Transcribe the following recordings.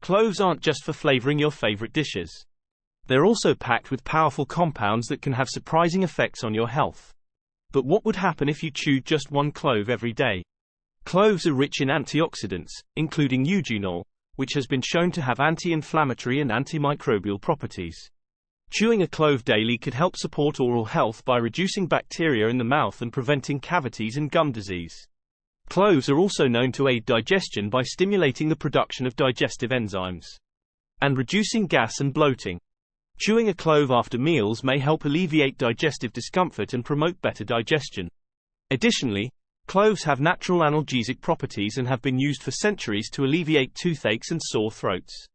Cloves aren't just for flavoring your favorite dishes. They're also packed with powerful compounds that can have surprising effects on your health. But what would happen if you chewed just one clove every day? Cloves are rich in antioxidants, including eugenol, which has been shown to have anti-inflammatory and antimicrobial properties. Chewing a clove daily could help support oral health by reducing bacteria in the mouth and preventing cavities and gum disease. Cloves are also known to aid digestion by stimulating the production of digestive enzymes and reducing gas and bloating. Chewing a clove after meals may help alleviate digestive discomfort and promote better digestion. Additionally, cloves have natural analgesic properties and have been used for centuries to alleviate toothaches and sore throats.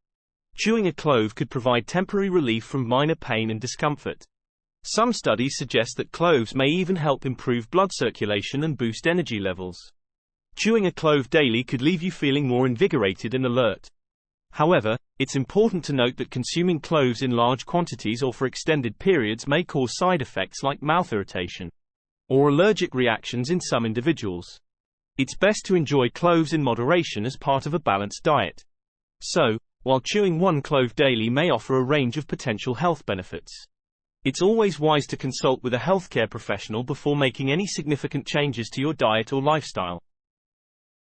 Chewing a clove could provide temporary relief from minor pain and discomfort. Some studies suggest that cloves may even help improve blood circulation and boost energy levels. Chewing a clove daily could leave you feeling more invigorated and alert. However, it's important to note that consuming cloves in large quantities or for extended periods may cause side effects like mouth irritation or allergic reactions in some individuals. It's best to enjoy cloves in moderation as part of a balanced diet. So, while chewing one clove daily may offer a range of potential health benefits, it's always wise to consult with a healthcare professional before making any significant changes to your diet or lifestyle.